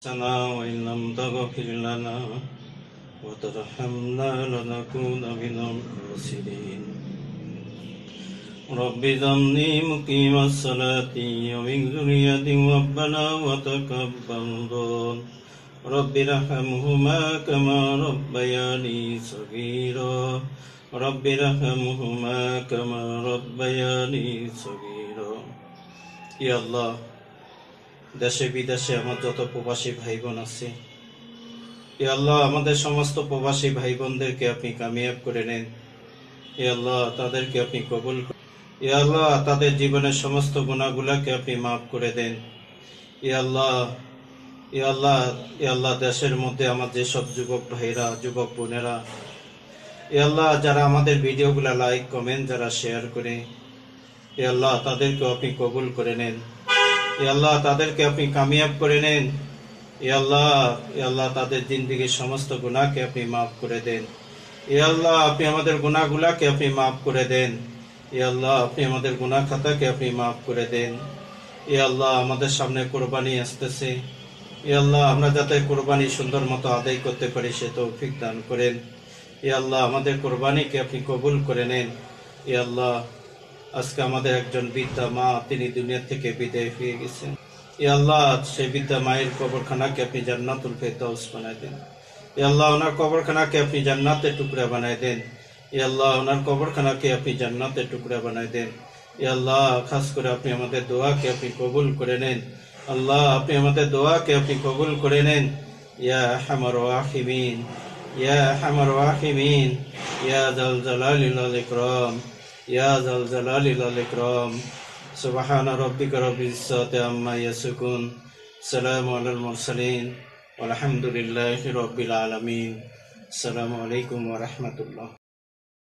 سنا وإن لم تغفر لنا وترحمنا لنكون من الخاسرين رب ذرني مقيم الصلاة ومن ذريتي ربنا وتقبل دعاء رب ارحمهما كما ربياني صغيرا رب ارحمهما كما ربياني صغيرا يا الله দেশে বিদেশে আমার যত প্রবাসী ভাই বোন আছে, ইয়া আল্লাহ আমাদের সমস্ত প্রবাসী ভাই বোনদেরকে আপনি কামিয়াব করে নেন। ইয়া আল্লাহ তাদেরকে আপনি কবুল করেন। ইয়া আল্লাহ তাদের জীবনের সমস্ত গুনাহগুলোকে আপনি মাফ করে দেন। ইয়া আল্লাহ, ইয়া আল্লাহ, ইয়া আল্লাহ দেশের মধ্যে আমার যেসব যুবক ভাইরা, যুবক বোনেরা, ইয়া আল্লাহ যারা আমাদের ভিডিওগুলো লাইক কমেন্ট যারা শেয়ার করে, ইয়া আল্লাহ তাদেরকেও আপনি কবুল করে নেন। ইয়া আল্লাহ তাদেরকে আপনি কামিয়াব করে নেন। ইয়া আল্লাহ তাদের জিন্দেগীর সমস্ত গুনাহকে আপনি মাফ করে দেন। ইয়া আল্লাহ আপনি আমাদের গুনাহগুলোকে আপনি মাফ করে দেন। ইয়া আল্লাহ আপনি আমাদের গুনাহ খাতাকে আপনি মাফ করে দেন। ইয়া আল্লাহ আমাদের সামনে কোরবানি আসতেছে, ইয়া আল্লাহ আমরা যাতে কোরবানি সুন্দর মতো আদায় করতে পারি সে তৌফিক দান করেন। ইয়া আল্লাহ আমাদের কোরবানিকে আপনি কবুল করে নেন। ইয়া আল্লাহ আজকে আমাদের একজন বৃদ্ধা মা, তিনি দুনিয়া থেকে বিদায় হয়ে গেছেন। ইয়া আল্লাহ সেই বৃদ্ধা মায়ের কবরখানাকে আপনি জান্নাতুল ফেরদাউস বানায় দেন। ইয়া আল্লাহ ওনার কবরখানাকে আপনি জান্নাতের টুকরা বানায় দেন। ইয়া আল্লাহ ওনার কবরখানাকে আপনি জান্নাতের টুকরা বানায় দেন। ইয়া আল্লাহ খাস করে আপনি আমাদের দোয়াকে আপনি কবুল করে নেন। আল্লাহ আপনি আমাদের দোয়াকে আপনি কবুল করে নেন। ইয়া আরহামার রাহিমিন, ইয়া আরহামার রাহিমিন, ইয়া যাল জালালিল ইকরাম, ইয়া যাল জালালিল ইকরাম। সুবহান রাব্বিকা রাব্বিল ইজ্জাতি আম্মা ইয়াসিফুন, সালামু আলাল মুরসালিন, আলহামদুলিল্লাহি রাব্বিল আলামিন। আসসালামু আলাইকুম ওয়া রাহমাতুল্লাহ।